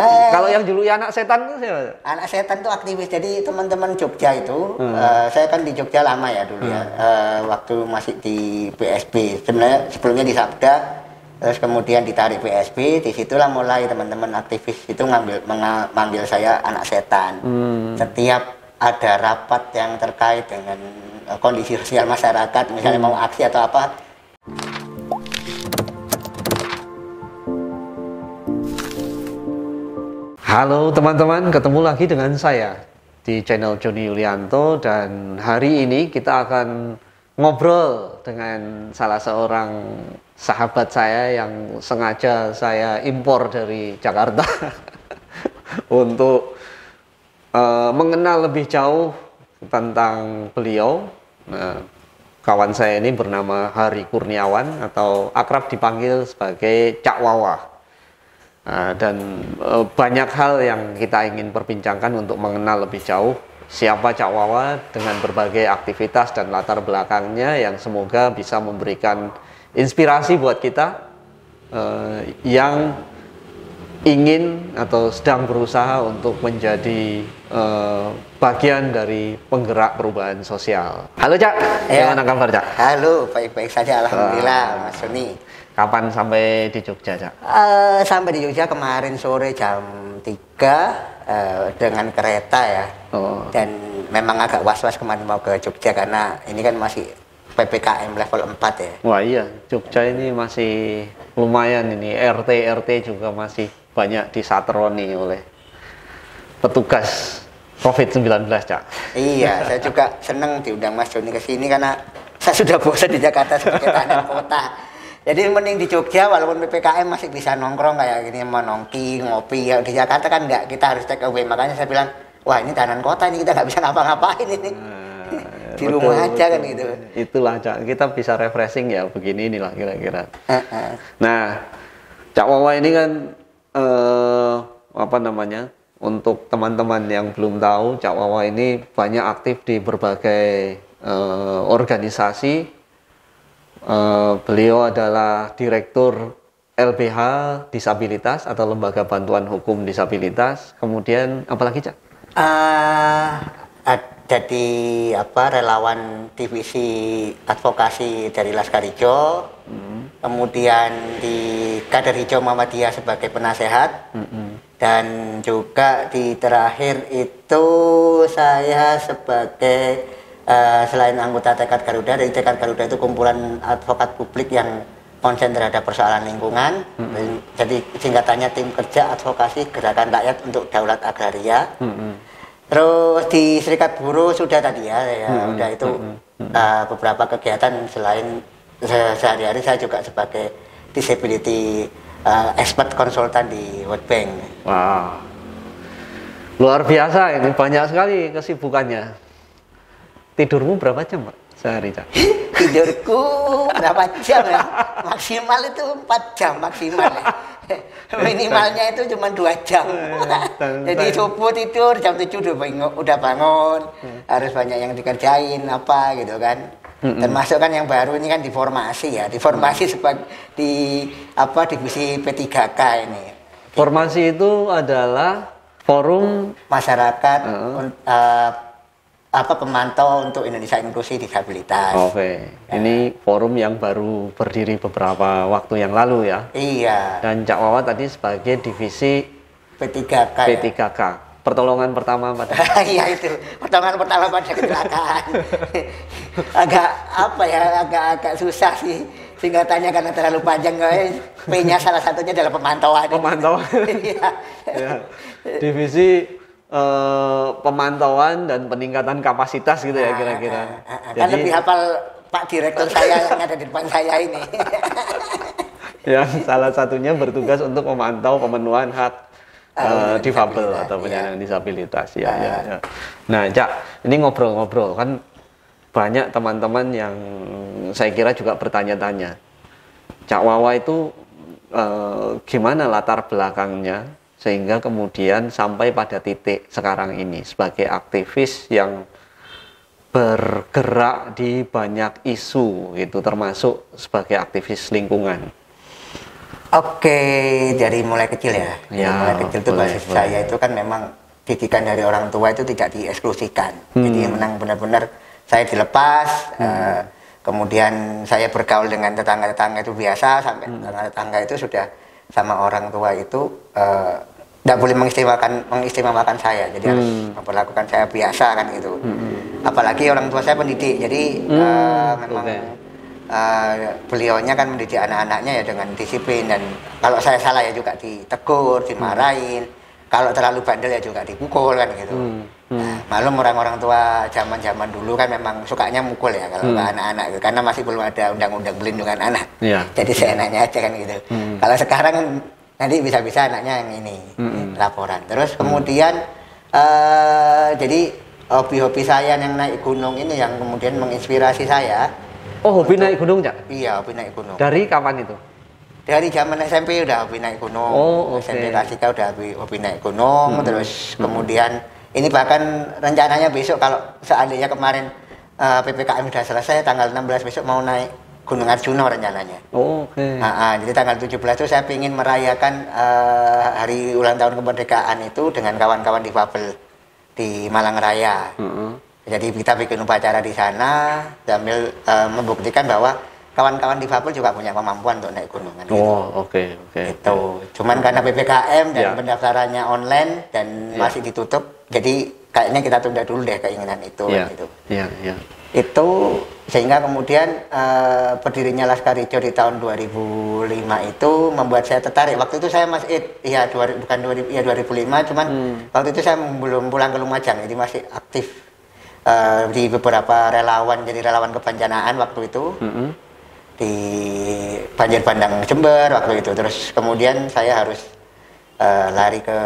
Kalau yang juluki anak setan itu siapa? Anak setan itu aktivis. Jadi teman-teman Jogja itu, saya kan di Jogja lama ya dulu ya, waktu masih di PSB. Sebenarnya sebelumnya di Sabda, terus kemudian ditarik PSB. Disitulah mulai teman-teman aktivis itu manggil saya anak setan. Setiap ada rapat yang terkait dengan kondisi sosial masyarakat, misalnya mau aksi atau apa. Halo teman-teman, ketemu lagi dengan saya di channel Joni Yulianto, dan hari ini kita akan ngobrol dengan salah seorang sahabat saya yang sengaja saya impor dari Jakarta untuk mengenal lebih jauh tentang beliau. Nah, kawan saya ini bernama Hari Kurniawan atau akrab dipanggil sebagai Cak Wawa. Dan banyak hal yang kita ingin perbincangkan untuk mengenal lebih jauh siapa Cak Wawa dengan berbagai aktivitas dan latar belakangnya yang semoga bisa memberikan inspirasi buat kita yang ingin atau sedang berusaha untuk menjadi bagian dari penggerak perubahan sosial. Halo Cak, gimana kabar Cak? Halo, baik-baik saja alhamdulillah Mas Joni. Kapan sampai di Jogja, Cak? Sampai di Jogja kemarin sore jam 3 dengan kereta ya. Dan memang agak was-was kemarin mau ke Jogja karena ini kan masih PPKM level 4 ya. Wah iya, Jogja ini masih lumayan ini, RT juga masih banyak disatroni oleh petugas COVID-19, Cak. Iya, saya juga senang diundang Mas Joni ke sini karena saya sudah bosan di Jakarta sebagai tahanan kota. Jadi mending di Jogja walaupun PPKM masih bisa nongkrong kayak gini, mau nongki, ngopi. Ya di Jakarta kan enggak, kita harus take away. Makanya saya bilang, wah ini tahanan kota ini, kita nggak bisa ngapa-ngapain ini. Di rumah aja kan gitu. Itulah Cak, kita bisa refreshing ya begini inilah kira-kira. Nah, Cak Wawa ini kan apa namanya? Untuk teman-teman yang belum tahu, Cak Wawa ini banyak aktif di berbagai organisasi. Beliau adalah Direktur LBH Disabilitas atau Lembaga Bantuan Hukum Disabilitas. Kemudian apalagi Cak? Jadi relawan divisi advokasi dari Laskar Hijau. Kemudian di Kader Hijau Muhammadiyah sebagai penasehat. Dan juga di terakhir itu saya sebagai selain anggota Tekad Garuda, dari Tekad Garuda itu kumpulan advokat publik yang konsen terhadap persoalan lingkungan. Jadi singkatannya Tim Kerja Advokasi Gerakan Rakyat untuk Daulat Agraria. Terus di Serikat Buruh sudah tadi ya, udah itu beberapa kegiatan selain sehari-hari saya juga sebagai disability expert konsultan di World Bank. Wow, luar biasa ini, banyak sekali kesibukannya. Tidurmu berapa jam, Pak, sehari, Cak? Tidurku berapa jam ya? Maksimal itu 4 jam maksimal ya. Minimalnya itu cuma 2 jam. Jadi subuh tidur jam 7 udah bangun. Harus banyak yang dikerjain apa gitu kan. Termasuk kan yang baru ini kan diformasi ya. Diformasi sebagai divisi P3K ini. Formasi itu adalah forum masyarakat pemantau untuk Indonesia Inklusi Disabilitas. Oke. Ini forum yang baru berdiri beberapa waktu yang lalu ya. Iya. Dan Cak Wawa tadi sebagai divisi P3K. P3K. Pertolongan pertama pada. Iya itu. Pertolongan pertama pada kecelakaan. agak susah sih singkatannya karena terlalu panjang. P-nya salah satunya adalah pemantauan. Pemantauan. Iya. Divisi pemantauan dan peningkatan kapasitas gitu ya kira-kira. Kan lebih hafal Pak Direktur saya yang ada di depan saya ini. Yang salah satunya bertugas untuk memantau pemenuhan hak difabel atau penyandang disabilitas. Ya. Nah, Cak, ini ngobrol-ngobrol kan banyak teman-teman yang saya kira juga bertanya-tanya. Cak Wawa itu gimana latar belakangnya sehingga kemudian sampai pada titik sekarang ini sebagai aktivis yang bergerak di banyak isu gitu, termasuk sebagai aktivis lingkungan. Oke, dari mulai kecil ya. Ya, Mulai kecil itu boleh, basis boleh. saya itu kan memang didikan dari orang tua itu tidak dieksklusikan. Jadi memang benar-benar saya dilepas. Kemudian saya bergaul dengan tetangga-tetangga itu biasa, sampai tetangga-tetangga itu sudah sama orang tua itu tidak boleh mengistimewakan saya. Jadi harus memperlakukan saya biasa kan gitu. Apalagi orang tua saya pendidik, jadi memang beliaunya kan mendidik anak-anaknya ya dengan disiplin, dan kalau saya salah ya juga ditegur, dimarahin. Kalau terlalu bandel ya juga dipukul kan gitu. Nah, malum orang-orang tua zaman-zaman dulu kan memang sukanya mukul ya kalau ke anak-anak gitu, karena masih belum ada undang-undang pelindungan anak. Iya. Jadi seenaknya aja kan gitu. Kalau sekarang kan nanti bisa-bisa anaknya yang ini laporan. Terus kemudian jadi hobi-hobi saya yang naik gunung ini yang kemudian menginspirasi saya. Oh, hobi naik gunung, Cak? Iya, hobi naik gunung. Dari kapan itu? Dari zaman SMP udah hobi naik gunung. Oh, oke. SMP Kasika udah hobi naik gunung. Terus kemudian ini bahkan rencananya besok kalau seandainya kemarin PPKM udah selesai, tanggal 16 besok mau naik Gunung Arjuna rencananya. Oh, oke. Jadi tanggal 17 itu saya ingin merayakan hari ulang tahun kemerdekaan itu dengan kawan-kawan difabel di Malang Raya. Jadi kita bikin upacara di sana sambil membuktikan bahwa kawan-kawan difabel juga punya kemampuan untuk naik gunung kan. Oh, oke. Itu. Cuman karena PPKM dan Ya. pendaftarannya online dan masih ditutup, jadi kayaknya kita tunda dulu deh keinginan itu kan gitu. Iya. Itu sehingga kemudian berdirinya Laskar Hijau di tahun 2005 itu membuat saya tertarik. Waktu itu saya masih 2005, cuman waktu itu saya belum pulang ke Lumajang, jadi masih aktif di beberapa relawan, jadi relawan kebencanaan waktu itu di banjir bandang Jember waktu itu. Terus kemudian saya harus lari ke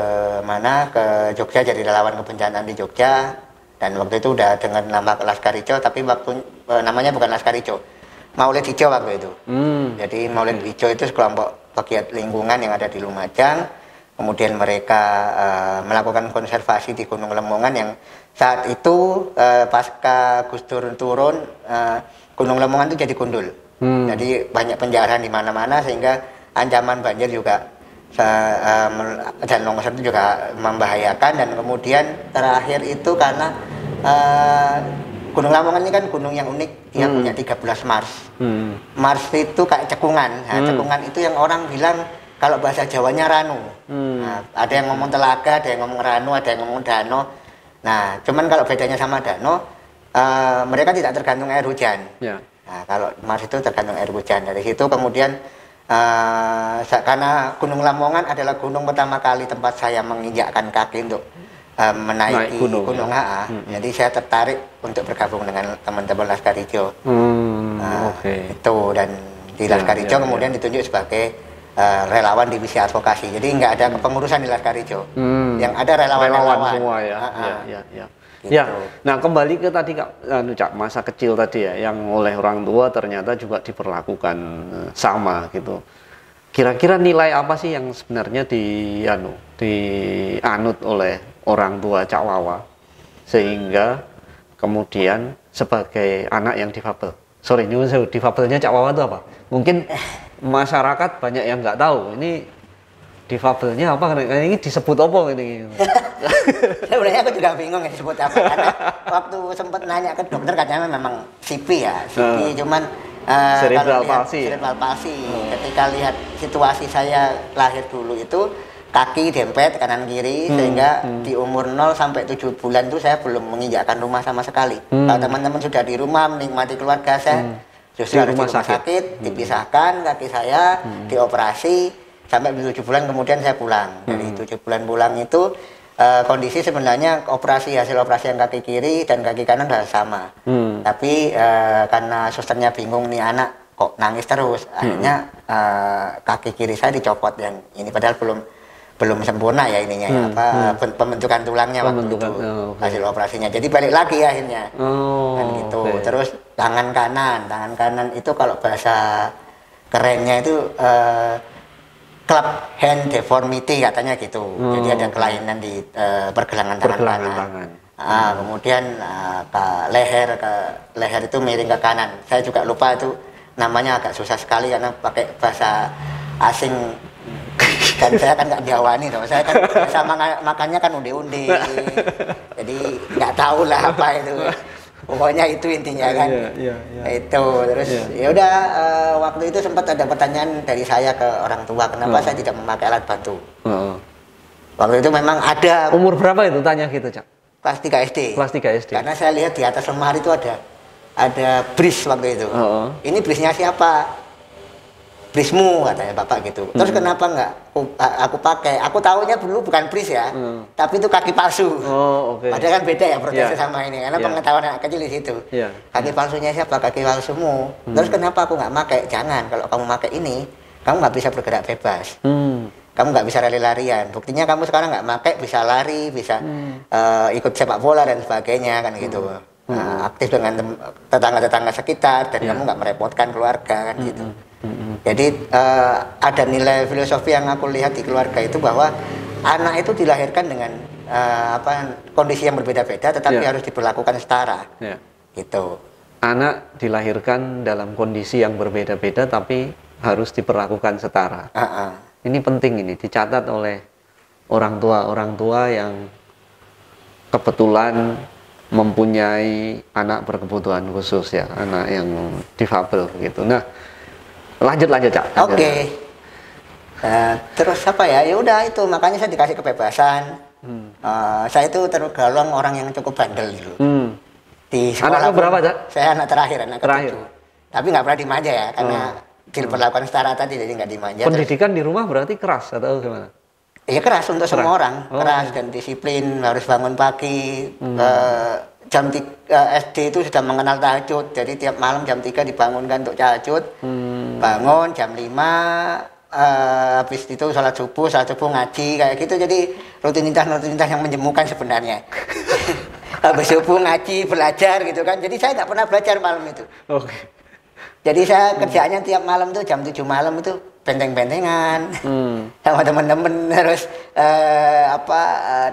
mana, ke Jogja, jadi relawan kebencanaan di Jogja. Dan waktu itu udah dengan nama Laskar Hijau, tapi waktu namanya bukan Laskar Hijau, Maulid Hijau waktu itu. Jadi Maulid Hijau itu sekelompok pegiat lingkungan yang ada di Lumajang. Kemudian mereka melakukan konservasi di Gunung Lemongan yang saat itu pasca Gus Dur turun, Gunung Lemongan itu jadi gundul. Jadi banyak penjarahan di mana-mana sehingga ancaman banjir juga dan longsor itu juga membahayakan. Dan kemudian terakhir itu karena Gunung Lemongan ini kan gunung yang unik, dia punya 13 Mars. Mars itu kayak cekungan. Nah, cekungan itu yang orang bilang kalau bahasa Jawanya ranu. Nah, ada yang ngomong telaga, ada yang ngomong ranu, ada yang ngomong dano. Nah, cuman kalau bedanya sama dano, mereka tidak tergantung air hujan. Nah, kalau Mars itu tergantung air hujan. Dari situ kemudian karena Gunung Lamongan adalah gunung pertama kali tempat saya menginjakkan kaki untuk menaiki gunung HA. Jadi saya tertarik untuk bergabung dengan teman-teman Laskar Hijau. Itu, dan di Laskar Hijau kemudian ditunjuk sebagai relawan divisi advokasi. Jadi nggak ada kepengurusan di Laskar Hijau. Yang ada relawan-relawan semua ya. Gitu. Ya, nah kembali ke tadi Cak, masa kecil tadi ya, yang oleh orang tua ternyata juga diperlakukan sama gitu. Kira-kira nilai apa sih yang sebenarnya dianut oleh orang tua Cak Wawa sehingga kemudian sebagai anak yang difabel? Sorry, difabelnya Cak Wawa itu apa? Mungkin masyarakat banyak yang nggak tahu ini difabelnya apa, ini disebut apa ini? Sebenarnya aku juga bingung ya disebut apa, karena waktu sempat nanya ke dokter katanya memang CP ya, CP cuman cerebral palsy. Ketika lihat situasi saya lahir dulu itu kaki dempet kanan kiri, sehingga di umur 0 sampai 7 bulan itu saya belum menginjakkan rumah sama sekali. Kalau teman-teman sudah di rumah menikmati keluarga, saya justru harus di rumah sakit, dipisahkan kaki saya, dioperasi. Sampai 7 bulan kemudian saya pulang. Dari 7 bulan pulang itu kondisi sebenarnya hasil operasi yang kaki kiri dan kaki kanan sudah sama. Tapi karena susternya bingung nih anak kok nangis terus, akhirnya kaki kiri saya dicopot yang ini, padahal belum sempurna ya ininya ya, pembentukan tulangnya waktu itu hasil operasinya. Jadi balik lagi akhirnya. Kan gitu. Terus tangan kanan itu kalau bahasa kerennya itu club hand deformity katanya gitu. Jadi ada kelainan di pergelangan tangan kanan. Kemudian leher itu miring ke kanan. Saya juga lupa itu namanya, agak susah sekali karena pakai bahasa asing dan saya kan nggak Jawani dong, saya kan biasa makannya kan undi-undi, jadi nggak tahu lah apa itu. Pokoknya itu intinya kan. Itu terus ya udah waktu itu sempat ada pertanyaan dari saya ke orang tua, kenapa saya tidak memakai alat bantu. Waktu itu memang ada. Umur berapa itu tanya gitu, Cak? Kelas 3 SD. Kelas 3 SD. Karena saya lihat di atas lemari itu ada bris waktu itu. Ini brisnya siapa? Brismu katanya bapak gitu. Terus kenapa nggak aku pakai? Aku tahunya dulu bukan bris ya, tapi itu kaki palsu. Padahal kan beda ya protesnya sama ini, karena pengetahuan anak kecil di situ. Kaki palsunya siapa? Kaki palsumu. Terus kenapa aku nggak pakai? Jangan, kalau kamu pakai ini, kamu nggak bisa bergerak bebas. Kamu nggak bisa lari-larian. Buktinya kamu sekarang nggak pakai, bisa lari, bisa ikut sepak bola dan sebagainya kan gitu. Aktif dengan tetangga-tetangga sekitar dan kamu nggak merepotkan keluarga kan gitu. Jadi ada nilai filosofi yang aku lihat di keluarga itu bahwa anak itu dilahirkan dengan kondisi yang berbeda-beda, tetapi harus diperlakukan setara. Gitu. Anak dilahirkan dalam kondisi yang berbeda-beda, tapi harus diperlakukan setara. Ini penting, ini dicatat oleh orang tua yang kebetulan mempunyai anak berkebutuhan khusus ya, anak yang difabel gitu. Nah, lanjut Cak. Oke. Terus apa ya? Ya udah itu, makanya saya dikasih kebebasan. Saya itu tergolong orang yang cukup bandel dulu. Di sekolah. Anak berapa, Cak? Saya anak terakhir. Tapi nggak pernah dimanja ya, karena diperlakukan setara tadi, jadi nggak dimanja. Pendidikan di rumah berarti keras atau gimana? Iya keras untuk semua orang, keras dan disiplin, harus bangun pagi. Jam 3 SD itu sudah mengenal tahajud, jadi tiap malam jam 3 dibangunkan untuk tahajud. Bangun jam 5, habis itu sholat subuh ngaji kayak gitu, jadi rutinitas yang menjemukan sebenarnya. Habis subuh ngaji, belajar gitu kan, jadi saya nggak pernah belajar malam itu. Jadi saya kerjaannya tiap malam tuh jam 7 malam itu benteng-bentengan sama teman-teman, terus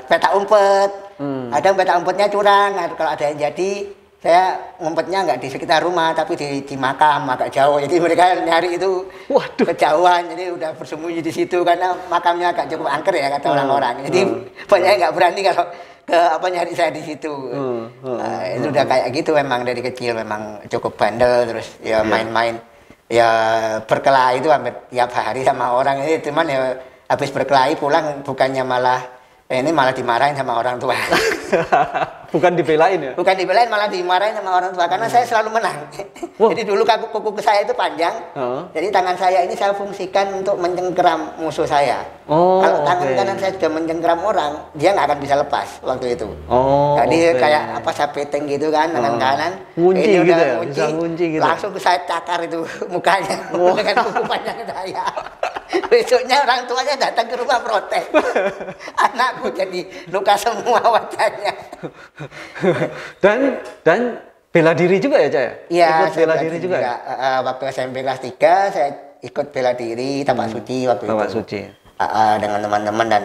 petak umpet. Ada petak umpetnya curang, kalau ada yang jadi saya ngumpetnya nggak di sekitar rumah tapi di makam agak jauh, jadi mereka nyari itu kejauhan, jadi udah bersembunyi di situ karena makamnya agak cukup angker ya kata orang-orang, jadi banyak yang nggak berani kalau nyari saya di situ. Itu udah kayak gitu, memang dari kecil memang cukup bandel, terus ya main-main ya berkelahi itu hampir tiap hari sama orang itu, cuman ya habis berkelahi pulang bukannya malah dimarahin sama orang tua. Bukan dibelain ya? Bukan dibelain, malah dimarahin sama orang tua karena saya selalu menang. Jadi dulu kuku saya itu panjang, jadi tangan saya ini saya fungsikan untuk mencengkeram musuh saya. Kalau tangan kanan saya sudah mencengkeram orang, dia nggak akan bisa lepas waktu itu. Jadi kayak sapeteng gitu kan, tangan kanan. Ngunci ini gitu udah ya? Bisa ngunci gitu. Langsung saya cakar itu mukanya dengan kuku panjang saya. Besoknya orang tuanya datang ke rumah protes. Anakku jadi luka semua wajahnya. Dan bela diri juga ya, Cak ya? Iya, ikut bela diri juga. Waktu SMP kelas 3 saya ikut bela diri tapak suci waktu itu. Tapak suci. Dengan teman-teman, dan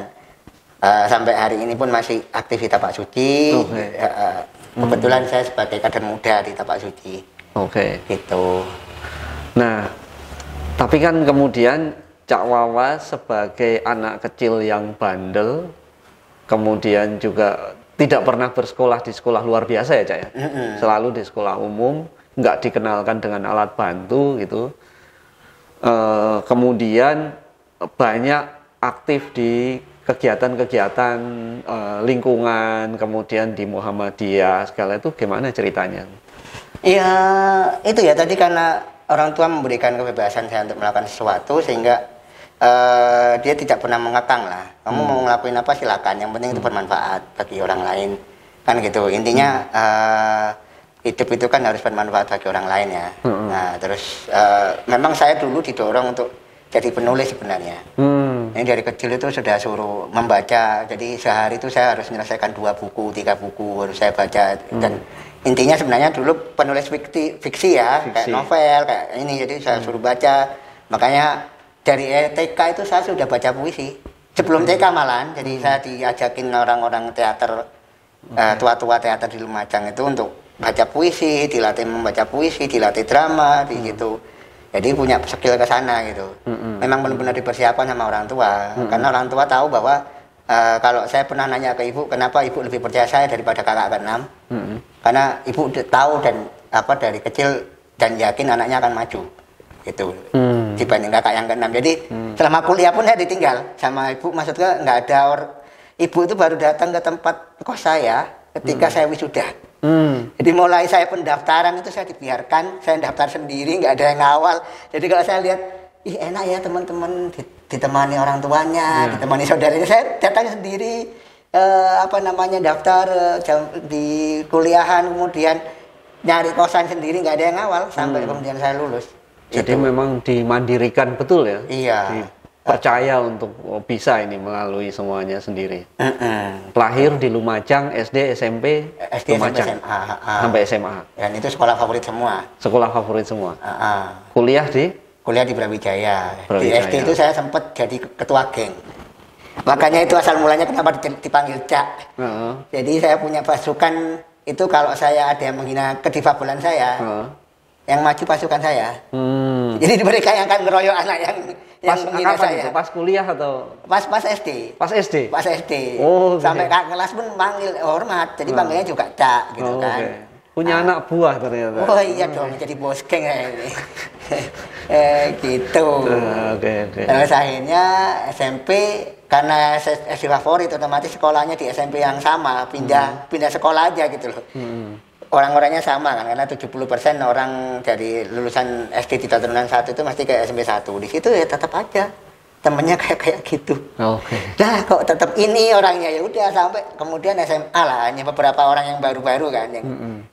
sampai hari ini pun masih aktif di tapak suci. Kebetulan saya sebagai kader muda di tapak suci. Gitu. Nah, tapi kan kemudian Cak Wawa sebagai anak kecil yang bandel, kemudian juga tidak pernah bersekolah di sekolah luar biasa ya, Cak ya? Selalu di sekolah umum, nggak dikenalkan dengan alat bantu gitu. Kemudian banyak aktif di kegiatan-kegiatan lingkungan, kemudian di Muhammadiyah, segala itu gimana ceritanya? Ya itu ya, tadi karena orang tua memberikan kebebasan saya untuk melakukan sesuatu, sehingga dia tidak pernah mengekang lah. Kamu mau ngelakuin apa silakan, yang penting itu bermanfaat bagi orang lain kan gitu. Intinya hidup itu kan harus bermanfaat bagi orang lain ya. Nah terus memang saya dulu didorong untuk jadi penulis sebenarnya. Ini dari kecil itu sudah suruh membaca, jadi sehari itu saya harus menyelesaikan 2 buku, 3 buku harus saya baca. Dan intinya sebenarnya dulu penulis fiksi ya, kayak novel kayak ini, jadi saya suruh baca. Makanya dari TK itu saya sudah baca puisi sebelum TK malahan. Jadi saya diajakin orang-orang teater, tua-tua teater di Lumajang itu untuk baca puisi, dilatih membaca puisi, dilatih drama, gitu. Jadi punya skill ke sana gitu. Memang benar-benar dipersiapkan sama orang tua. Karena orang tua tahu bahwa kalau saya pernah nanya ke ibu, kenapa ibu lebih percaya saya daripada kakak keenam? Karena ibu tahu dan dari kecil dan yakin anaknya akan maju, gitu. Dibanding kakak yang keenam. Jadi selama kuliah pun saya ditinggal sama ibu. Maksudnya nggak ada ibu itu baru datang ke tempat kos saya ketika saya wisuda. Jadi mulai saya pendaftaran itu saya dibiarkan, saya daftar sendiri, nggak ada yang ngawal. Jadi kalau saya lihat, ih enak ya teman-teman ditemani orang tuanya, ditemani saudaranya, saya datang sendiri, daftar di kuliahan, kemudian nyari kosan sendiri, nggak ada yang ngawal sampai kemudian saya lulus. Jadi memang dimandirikan betul ya? Iya. Percaya untuk bisa ini melalui semuanya sendiri. Lahir di Lumajang, SD, SMP, Lumajang, SMA, sampai SMA. Dan itu sekolah favorit semua. Sekolah favorit semua. Kuliah di Brawijaya. Di SD itu saya sempat jadi ketua geng. Makanya itu asal mulanya kenapa dipanggil Cak. Jadi saya punya pasukan itu, kalau saya ada yang menghina kedifabelan saya, yang maju pasukan saya. Jadi mereka yang akan ngeroyok anak yang menghina saya. Itu? Pas kuliah atau? Pas SD. Pas SD? Pas SD. Oh, sampai kakak kelas pun manggil hormat. Jadi panggilnya juga Cak gitu kan. Punya anak buah ternyata. Oh iya dong, jadi bos geng ini. Gitu. Terus akhirnya SMP, karena SD favorit, otomatis sekolahnya di SMP yang sama, pindah sekolah aja gitu loh. Orang-orangnya sama kan, karena 70% orang dari lulusan SD di Turunan 1 itu mesti ke SMP 1. Di situ ya tetap aja temennya kayak gitu. Nah kok tetap ini orangnya, ya udah sampai kemudian SMA lah, hanya beberapa orang yang baru-baru kan yang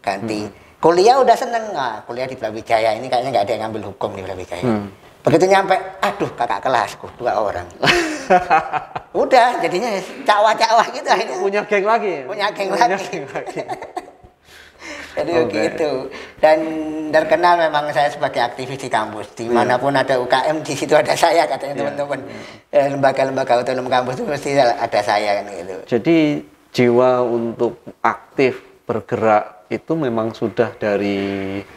ganti. Kuliah udah seneng, kuliah di Brawijaya ini kayaknya nggak ada yang ngambil hukum di Brawijaya. Begitu nyampe, aduh kakak kelasku 2 orang. Udah jadinya cawah-cawah gitu akhirnya. Punya geng lagi. Jadi begitu. Dan terkenal memang saya sebagai aktivis di kampus. Dimanapun ada UKM, di situ ada saya katanya teman-teman. Lembaga-lembaga otonom kampus itu mesti ada saya kan gitu. Jadi jiwa untuk aktif bergerak itu memang sudah dari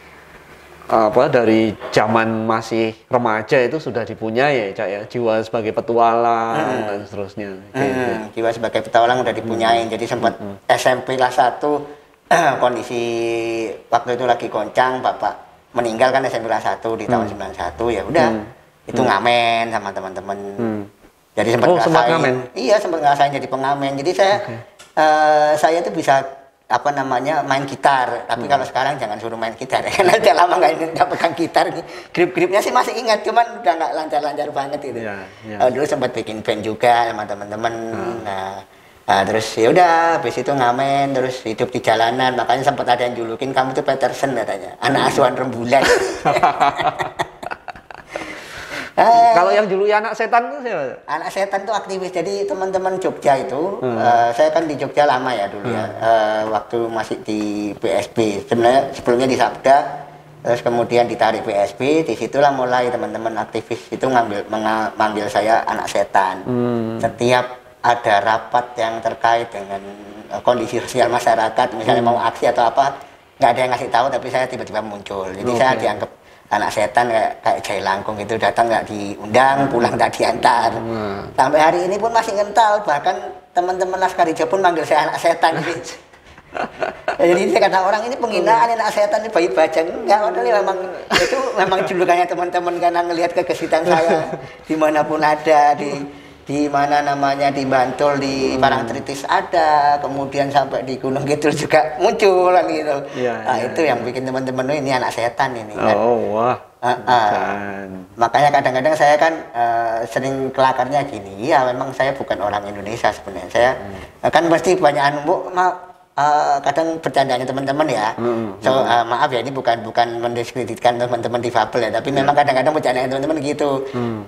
zaman masih remaja itu sudah dipunyai ya Cak ya, jiwa sebagai petualang dan seterusnya. Jiwa sebagai petualang udah dipunyai. Jadi sempat SMP kelas 1 kondisi waktu itu lagi goncang, bapak meninggal kan SMP kelas 1 di tahun 91, ya udah itu ngamen sama teman-teman. Jadi sempat ngerasain. Iya, sempat ngerasain jadi pengamen. Jadi saya tuh bisa main gitar, tapi kalau sekarang jangan suruh main gitar ya, karena udah lama nggak pegang gitar. Grip-gripnya sih masih ingat, cuman udah nggak lancar-lancar banget gitu. Dulu sempat bikin band juga sama teman-teman. Nah, terus ya udah habis itu ngamen, terus hidup di jalanan. Makanya sempat ada yang julukin kamu tuh Peterson katanya, anak asuhan rembulan. Kalau yang juluki anak setan itu siapa? Anak setan tuh aktivis. Jadi teman-teman Jogja itu, saya kan di Jogja lama ya dulu ya, waktu masih di PSB. Sebenarnya sebelumnya di Sabda, terus kemudian ditarik PSB. Disitulah mulai teman-teman aktivis itu manggil saya anak setan. Setiap ada rapat yang terkait dengan kondisi sosial masyarakat, misalnya mau aksi atau apa, nggak ada yang ngasih tahu, tapi saya tiba-tiba muncul. Jadi saya dianggap anak setan kayak Jai Langkung itu, datang nggak diundang, pulang nggak diantar. Sampai hari ini pun masih ngental, bahkan teman-teman Laskar Hijau pun manggil saya anak setan. Jadi saya kata orang ini penghinaan, anak setan ini bayi bajang. Enggak, memang julukannya teman-teman karena ngelihat kegesitan saya dimanapun ada, di mana namanya di Bantul, di Parangtritis ada, kemudian sampai di Gunung Kidul juga muncul gitu. Itu yang bikin teman-teman ini anak setan ini kan. Makanya kadang-kadang saya kan sering kelakarnya gini, ya memang saya bukan orang Indonesia sebenarnya. Saya kan pasti banyak kadang bercandanya teman-teman ya. Maaf ya, ini bukan mendiskreditkan teman-teman difabel ya, tapi memang kadang-kadang bercandanya teman-teman gitu.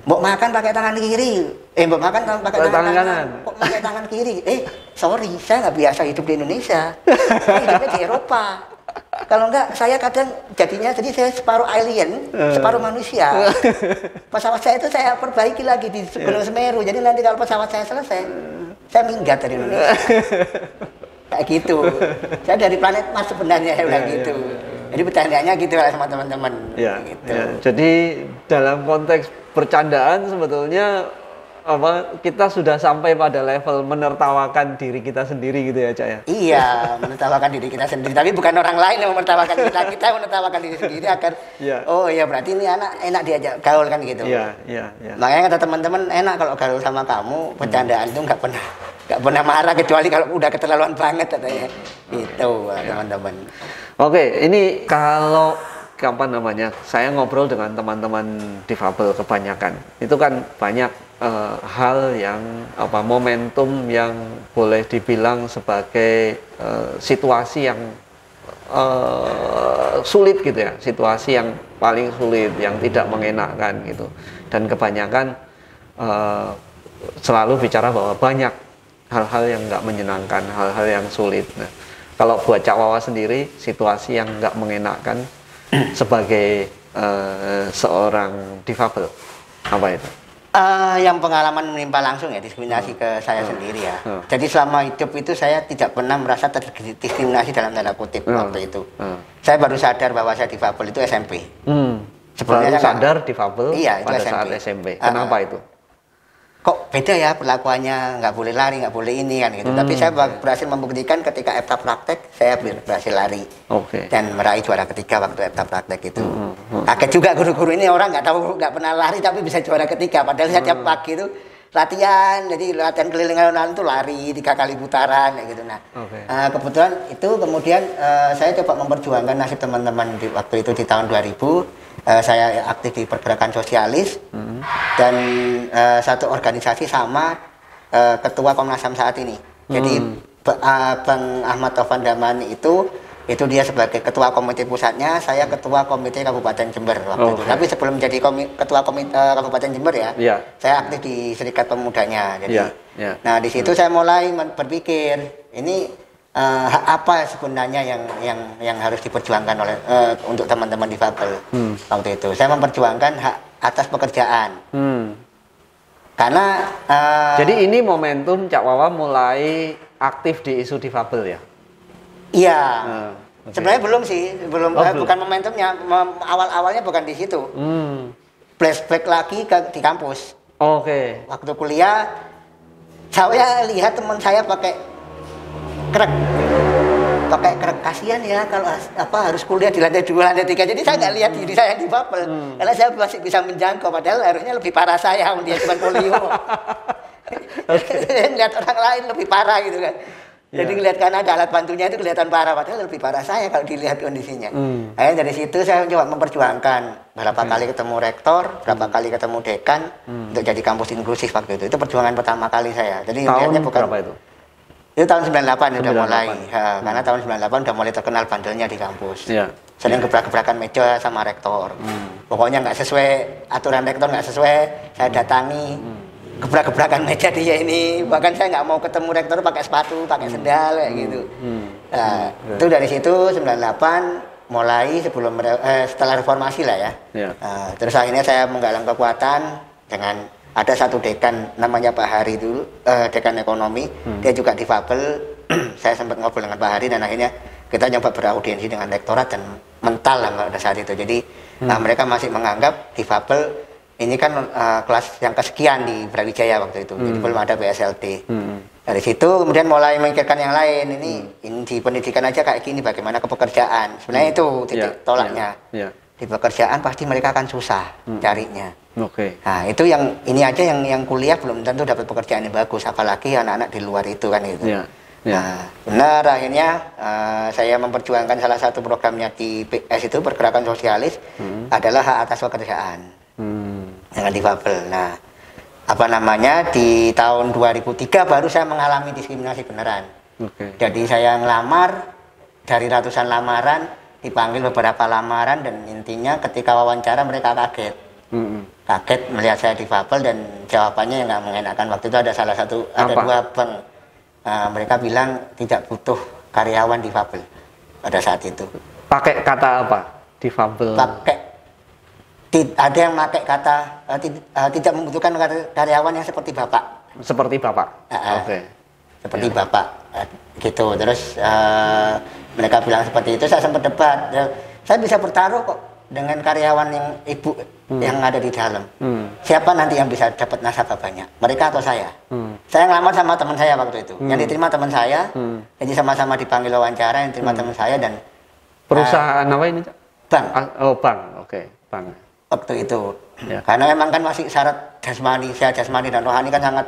Mbok makan pakai tangan kiri, mbok makan pakai tangan kanan. Kok pakai tangan kiri? Sorry, saya nggak biasa hidup di Indonesia. Saya hidupnya di Eropa. Kalau enggak, saya kadang jadi saya separuh alien, separuh manusia. Pesawat saya itu saya perbaiki lagi di Gunung Semeru. Jadi nanti kalau pesawat saya selesai, saya minggat dari Indonesia. Kayak gitu. Saya dari planet Mars sebenarnya, saya bilang gitu. Jadi bercandanya gitu lah sama teman-teman. Ya, Gitu. ya. Jadi dalam konteks bercandaan sebetulnya kita sudah sampai pada level menertawakan diri kita sendiri gitu ya, Cak ya. Iya, menertawakan diri kita sendiri, tapi bukan orang lain yang menertawakan kita. Kita menertawakan diri sendiri agar oh iya berarti ini anak enak diajak gaul kan gitu. Iya. Makanya kata teman-teman enak kalau gaul sama kamu, bercandaan itu nggak pernah marah kecuali kalau udah keterlaluan banget katanya. Itu teman-teman. Oke, ini kalau saya ngobrol dengan teman-teman difabel kebanyakan, itu kan banyak hal yang momentum yang boleh dibilang sebagai situasi yang sulit gitu ya, situasi yang paling sulit, yang tidak mengenakkan gitu, dan kebanyakan selalu bicara bahwa banyak hal-hal yang nggak menyenangkan, hal-hal yang sulit. Nah, kalau buat Cak Wawa sendiri, situasi yang nggak mengenakkan sebagai seorang difabel apa itu? Yang pengalaman menimpa langsung ya, diskriminasi ke saya sendiri ya. Jadi selama hidup itu saya tidak pernah merasa terdiskriminasi dalam tanda kutip waktu itu. Saya baru sadar bahwa saya difabel itu SMP. Sebelumnya sadar difabel pada SMP. saat SMP. Kenapa itu? Kok beda ya perlakuannya, nggak boleh lari, nggak boleh ini kan gitu. Tapi saya berhasil membuktikan ketika EPTA praktek, saya berhasil lari dan meraih juara ketiga waktu EPTA praktek itu. Kaget juga guru-guru ini, orang nggak pernah lari tapi bisa juara ketiga. Padahal saya tiap pagi itu latihan, jadi latihan keliling alun-alun itu lari 3 kali putaran kayak gitu. Nah, kebetulan itu kemudian saya coba memperjuangkan nasib teman-teman di waktu itu di tahun 2000. Saya aktif di pergerakan sosialis dan satu organisasi sama ketua Komnas HAM saat ini. Jadi Bang Ahmad Taufan Damani itu dia sebagai ketua komite pusatnya, saya ketua komite Kabupaten Jember waktu itu. Tapi sebelum menjadi ketua komite Kabupaten Jember ya, saya aktif di Serikat Pemudanya. Jadi, nah di situ saya mulai berpikir ini hak apa sebenarnya yang harus diperjuangkan oleh untuk teman-teman difabel waktu itu. Saya memperjuangkan hak atas pekerjaan. Karena jadi ini momentum Cak Wawa mulai aktif di isu difabel ya? Iya. Sebenarnya belum sih, bukan momentumnya. Awal-awalnya bukan di situ. Flashback lagi di kampus. Waktu kuliah, saya lihat teman saya pakai krek, kasihan ya kalau harus kuliah di lantai 2, lantai 3. Jadi saya nggak lihat diri saya yang difabel karena saya masih bisa menjangkau, padahal harusnya lebih parah saya, dia cuma polio. Saya ngeliat orang lain lebih parah gitu kan. Jadi ngeliat karena ada alat bantunya itu kelihatan parah, padahal lebih parah saya kalau dilihat kondisinya. Akhirnya dari situ saya coba memperjuangkan berapa kali ketemu rektor, berapa kali ketemu dekan untuk jadi kampus inklusif waktu itu. Itu perjuangan pertama kali saya. Jadi tahun berapa itu? Itu tahun 98 udah mulai, karena tahun 98 udah mulai terkenal bandelnya di kampus. Sering gebrak-gebrakan meja sama rektor. Pokoknya nggak sesuai aturan rektor, nggak sesuai, saya datangi. Gebrak-gebrakan meja dia ini, bahkan saya nggak mau ketemu rektor pakai sepatu, pakai sendal kayak gitu. Nah, itu dari situ 98 mulai setelah reformasi lah ya. Terus akhirnya saya menggalang kekuatan dengan ada satu dekan namanya Pak Hari dulu, dekan ekonomi, dia juga difabel. Saya sempat ngobrol dengan Pak Hari dan akhirnya kita nyoba beraudiensi dengan rektorat dan mental lah pada saat itu. Jadi mereka masih menganggap difabel ini kan kelas yang kesekian di Brawijaya waktu itu, jadi belum ada PSLT. Dari situ kemudian mulai memikirkan yang lain, ini di pendidikan aja kayak gini, bagaimana ke pekerjaan. Sebenarnya itu titik tolaknya. Di pekerjaan pasti mereka akan susah carinya. Nah itu yang ini aja yang kuliah belum tentu dapat pekerjaan yang bagus, apalagi anak-anak di luar itu kan gitu. Nah benar akhirnya saya memperjuangkan salah satu programnya di PS itu pergerakan sosialis adalah hak atas pekerjaan dengan difabel. Nah di tahun 2003 baru saya mengalami diskriminasi beneran. Jadi saya ngelamar, dari ratusan lamaran dipanggil beberapa lamaran dan intinya ketika wawancara mereka kaget. Kaget melihat saya difabel dan jawabannya yang nggak mengenakan. Waktu itu ada dua bank, mereka bilang tidak butuh karyawan difabel pada saat itu. Pakai kata apa? Difabel. Ada yang pakai kata tidak membutuhkan karyawan yang seperti bapak. Seperti bapak. Seperti bapak gitu. Terus mereka bilang seperti itu. Saya sempat debat. saya bisa bertaruh kok dengan karyawan yang ibu yang ada di dalam. Siapa nanti yang bisa dapat nasabah banyak? Mereka atau saya? Saya ngelamar sama teman saya waktu itu. Yang diterima teman saya, jadi sama-sama dipanggil wawancara, yang diterima teman saya dan perusahaan apa ini? Bank. Oh, bank. Oke, bank. Waktu itu. Ya. Karena memang kan masih syarat jasmani, sehat jasmani dan rohani kan sangat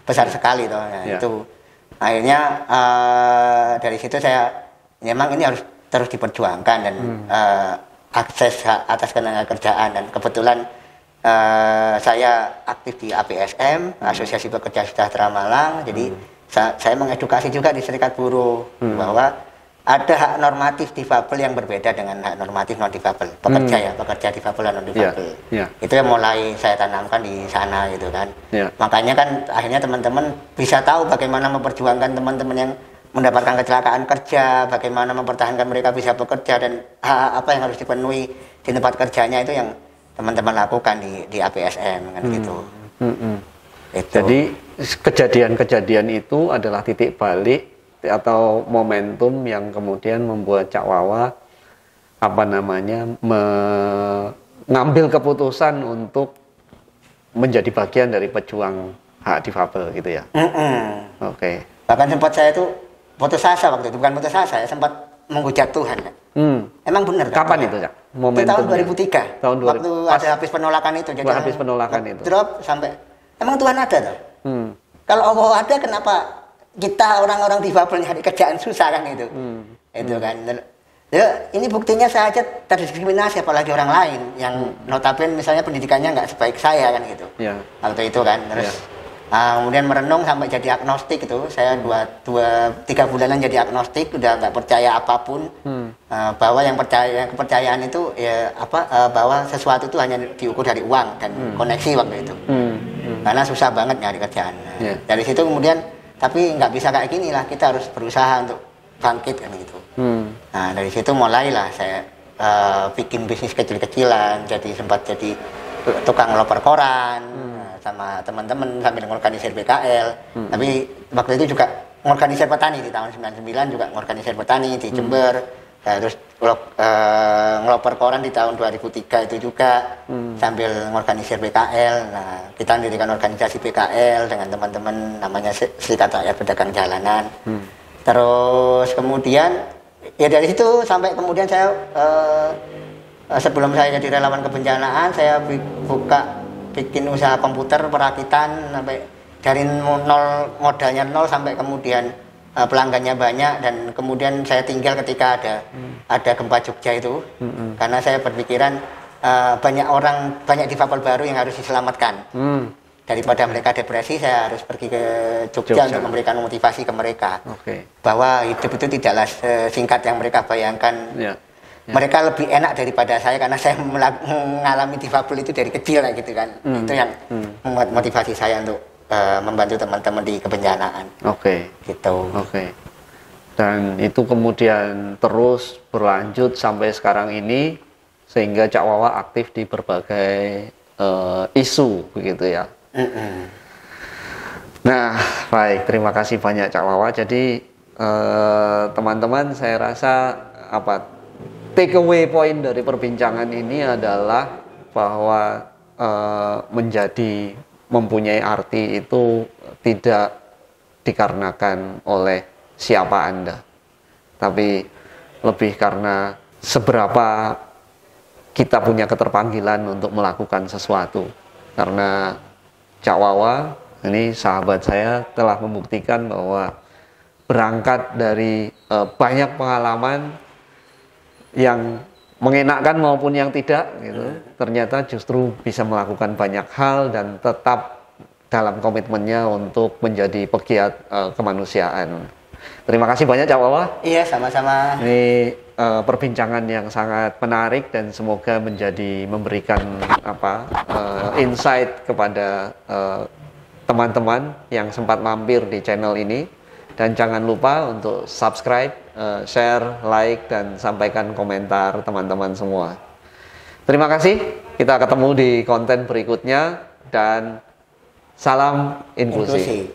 besar sekali toh. Nah, Ya. itu akhirnya dari situ saya memang ini harus terus diperjuangkan dan akses atas tenaga kerjaan dan kebetulan saya aktif di APSM, Asosiasi Pekerja Sejahtera Malang. Jadi saya mengedukasi juga di Serikat Buruh bahwa ada hak normatif difabel yang berbeda dengan hak normatif non difabel. Pekerja ya, pekerja difabel dan non difabel. Itu yang mulai saya tanamkan di sana gitu kan. Makanya kan akhirnya teman-teman bisa tahu bagaimana memperjuangkan teman-teman yang mendapatkan kecelakaan kerja, bagaimana mempertahankan mereka bisa bekerja dan apa yang harus dipenuhi di tempat kerjanya itu yang teman-teman lakukan di APSM kan gitu. Jadi kejadian-kejadian itu adalah titik balik atau momentum yang kemudian membuat Cak Wawa mengambil keputusan untuk menjadi bagian dari pejuang hak difabel gitu ya. Oke. Bahkan sempat saya itu putus asa waktu itu, bukan putus asa, saya sempat menghujat Tuhan. Emang benar. Kapan itu, Cak? Momentumnya? Tahun 2003. Tahun 2000. Waktu ada habis penolakan itu. Jadi habis penolakan itu. Drop sampai. Emang Tuhan ada tuh? Kalau Allah ada, kenapa kita orang-orang difabel nyari kerjaan susah kan itu? Itu kan. Ya, ini buktinya saya aja terdiskriminasi, apalagi orang lain yang notabene misalnya pendidikannya nggak sebaik saya kan gitu. Waktu itu kan. Terus kemudian merenung sampai jadi agnostik itu. Saya 3 bulanan jadi agnostik, udah nggak percaya apapun. Bahwa kepercayaan itu ya bahwa sesuatu itu hanya diukur dari uang dan koneksi waktu itu. Karena susah banget nyari kerjaan. Dari situ kemudian tapi nggak bisa kayak gini lah, kita harus berusaha untuk bangkit kan gitu. Nah dari situ mulailah saya bikin bisnis kecil-kecilan, sempat jadi tukang loper koran sama teman-teman sambil mengorganisir BKL. Tapi waktu itu juga mengorganisir petani di tahun 99 juga mengorganisir petani di Jember. Terus ngeloper koran di tahun 2003 itu juga sambil mengorganisir BKL. Nah, kita mendirikan organisasi BKL dengan teman-teman namanya Serikat Rakyat Pedagang Jalanan. Terus kemudian ya dari situ sampai kemudian saya sebelum saya jadi relawan kebencanaan, saya bikin usaha komputer perakitan sampai dari modalnya nol sampai kemudian pelanggannya banyak dan kemudian saya tinggal ketika ada gempa Jogja itu karena saya berpikiran banyak difabel baru yang harus diselamatkan. Daripada mereka depresi, saya harus pergi ke Jogja untuk memberikan motivasi ke mereka bahwa hidup itu tidaklah singkat yang mereka bayangkan. Mereka lebih enak daripada saya karena saya mengalami difabel itu dari kecil gitu kan. Itu yang membuat motivasi saya untuk membantu teman-teman di kebencanaan. Gitu. Dan itu kemudian terus berlanjut sampai sekarang ini sehingga Cak Wawa aktif di berbagai isu begitu ya. Nah, baik, terima kasih banyak Cak Wawa. Jadi teman-teman, saya rasa take away point dari perbincangan ini adalah bahwa mempunyai arti itu tidak dikarenakan oleh siapa Anda, tapi lebih karena seberapa kita punya keterpanggilan untuk melakukan sesuatu. Karena Cak Wawa, ini sahabat saya, telah membuktikan bahwa berangkat dari banyak pengalaman yang mengenakkan maupun yang tidak gitu, ternyata justru bisa melakukan banyak hal dan tetap dalam komitmennya untuk menjadi pegiat kemanusiaan. Terima kasih banyak Cak Wawa. Iya, sama-sama. Ini perbincangan yang sangat menarik dan semoga memberikan insight kepada teman-teman yang sempat mampir di channel ini. Dan jangan lupa untuk subscribe, share, like, dan sampaikan komentar teman-teman semua. Terima kasih, kita ketemu di konten berikutnya, dan salam inklusi.